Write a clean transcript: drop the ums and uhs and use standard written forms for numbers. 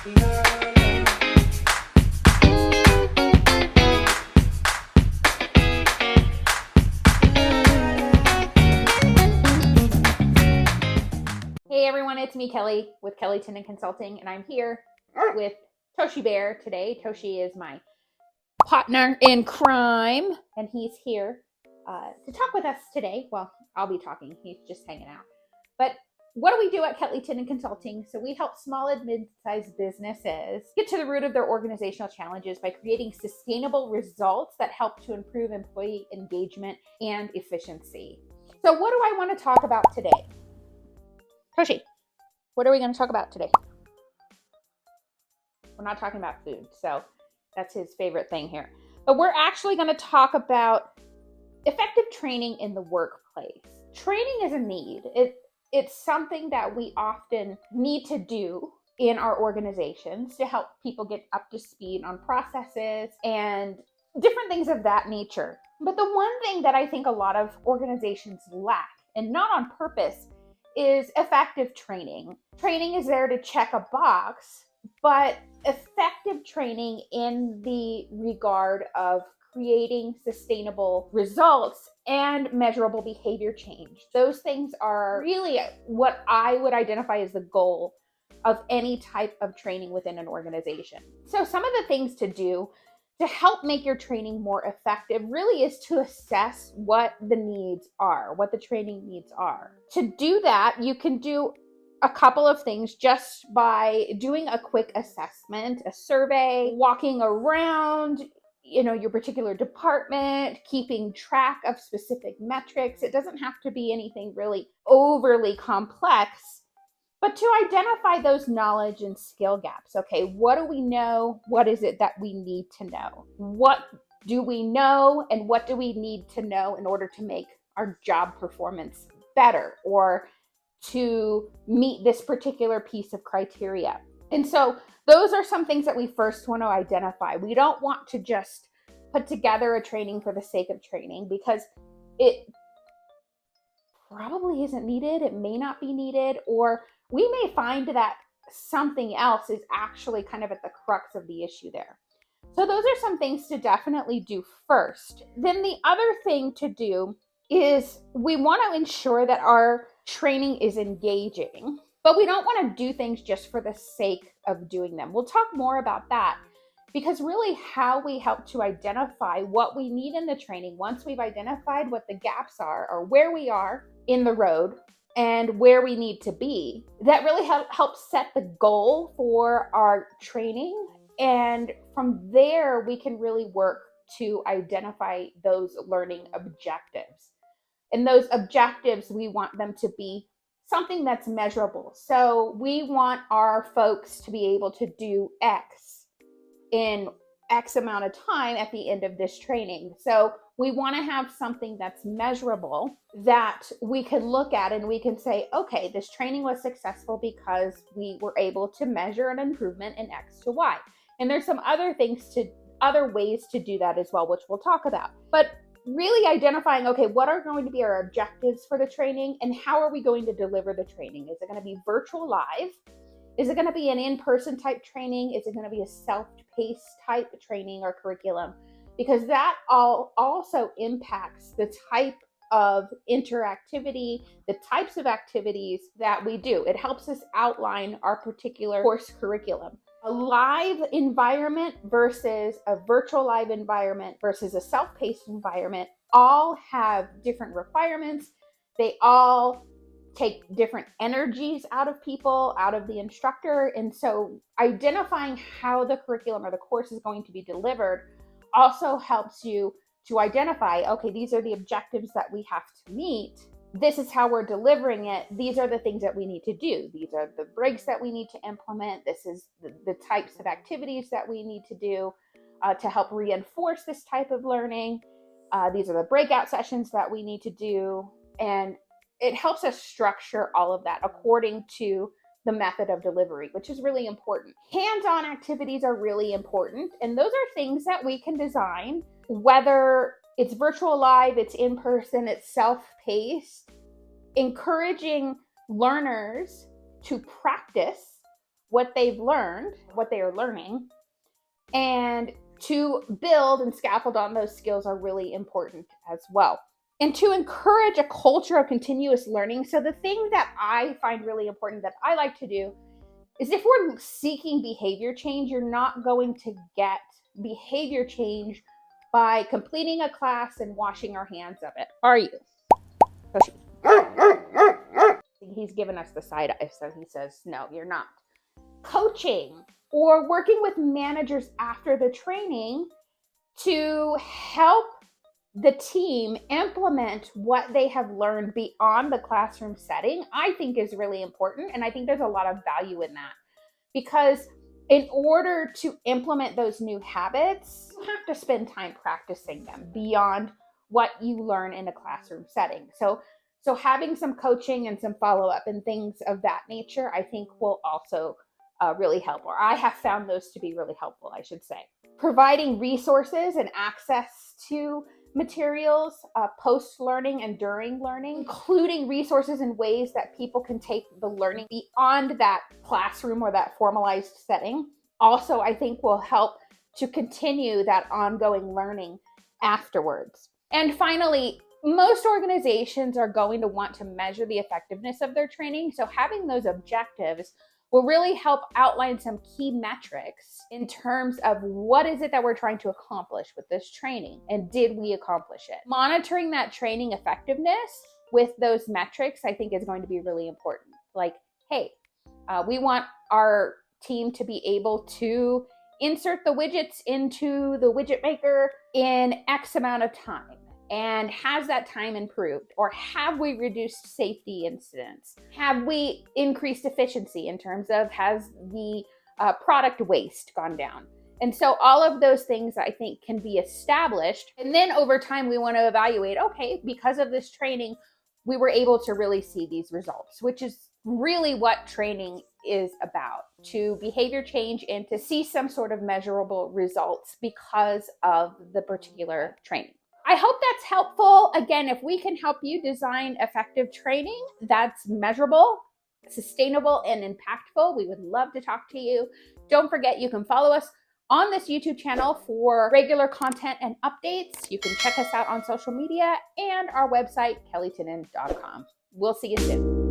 Hey everyone, it's me, Kelly, with Kellie Tinnin Consulting, and I'm here with Toshi Bear today. Toshi is my partner in crime, and he's here to talk with us today. Well, I'll be talking. He's just hanging out. But what do we do at Kellie Tinnin Consulting? So we help small and mid-sized businesses get to the root of their organizational challenges by creating sustainable results that help to improve employee engagement and efficiency. So what do I want to talk about today? Toshi, what are we going to talk about today? We're not talking about food, so that's his favorite thing here. But we're actually going to talk about effective training in the workplace. Training is a need. It's something that we often need to do in our organizations to help people get up to speed on processes and different things of that nature. But the one thing that I think a lot of organizations lack, and not on purpose, is effective training. Training is there to check a box, but effective training in the regard of creating sustainable results and measurable behavior change. Those things are really what I would identify as the goal of any type of training within an organization. So some of the things to do to help make your training more effective really is to assess what the needs are, what the training needs are. To do that, you can do a couple of things just by doing a quick assessment, a survey, walking around, your particular department, keeping track of specific metrics. It doesn't have to be anything really overly complex, but to identify those knowledge and skill gaps. Okay, what do we know? What is it that we need to know? What do we know, and what do we need to know in order to make our job performance better or to meet this particular piece of criteria? And so those are some things that we first want to identify. We don't want to just put together a training for the sake of training, because it probably isn't needed. It may not be needed, or we may find that something else is actually kind of at the crux of the issue there. So those are some things to definitely do first. Then the other thing to do is we want to ensure that our training is engaging, but we don't want to do things just for the sake of doing them. We'll talk more about that, because really how we help to identify what we need in the training, once we've identified what the gaps are or where we are in the road and where we need to be, that really helps set the goal for our training. And from there, we can really work to identify those learning objectives. And those objectives, we want them to be something that's measurable. So we want our folks to be able to do X in X amount of time at the end of this training. So we want to have something that's measurable that we can look at and we can say, okay, this training was successful because we were able to measure an improvement in X to Y. And there's some other ways to do that as well, which we'll talk about. But really identifying, okay, what are going to be our objectives for the training and how are we going to deliver the training? Is it going to be virtual live? Is it going to be an in-person type training? Is it going to be a self-paced type training or curriculum? Because that also impacts the type of interactivity, the types of activities that we do. It helps us outline our particular course curriculum. A live environment versus a virtual live environment versus a self-paced environment all have different requirements. They all take different energies out of people, out of the instructor. And so identifying how the curriculum or the course is going to be delivered also helps you to identify, okay, these are the objectives that we have to meet. This is how we're delivering it. These are the things that we need to do. These are the breaks that we need to implement. This is the types of activities that we need to do to help reinforce this type of learning. These are the breakout sessions that we need to do. And it helps us structure all of that according to the method of delivery, which is really important. Hands-on activities are really important. And those are things that we can design, whether it's virtual live, it's in person, it's self-paced, encouraging learners to practice what they've learned, what they are learning, and to build and scaffold on those skills are really important as well. And to encourage a culture of continuous learning. So the thing that I find really important that I like to do is if we're seeking behavior change, you're not going to get behavior change by completing a class and washing our hands of it, are you? He's given us the side eye, so he says, no, you're not. Coaching or working with managers after the training to help the team implement what they have learned beyond the classroom setting, I think is really important. And I think there's a lot of value in that, because in order to implement those new habits, you have to spend time practicing them beyond what you learn in a classroom setting. So having some coaching and some follow-up and things of that nature, I think will also really help, or I have found those to be really helpful, I should say. Providing resources and access to materials post-learning and during learning, including resources and ways that people can take the learning beyond that classroom or that formalized setting, also I think will help to continue that ongoing learning afterwards. And finally, most organizations are going to want to measure the effectiveness of their training, so having those objectives will really help outline some key metrics in terms of what is it that we're trying to accomplish with this training, and did we accomplish it? Monitoring that training effectiveness with those metrics, I think, is going to be really important. Like, hey, we want our team to be able to insert the widgets into the widget maker in X amount of time. And has that time improved? Or have we reduced safety incidents? Have we increased efficiency in terms of has the product waste gone down? And so all of those things I think can be established. And then over time, we want to evaluate, okay, because of this training, we were able to really see these results, which is really what training is about, to behavior change and to see some sort of measurable results because of the particular training. I hope that's helpful. Again, if we can help you design effective training that's measurable, sustainable, and impactful, we would love to talk to you. Don't forget, you can follow us on this YouTube channel for regular content and updates. You can check us out on social media and our website, kellietinnin.com. We'll see you soon.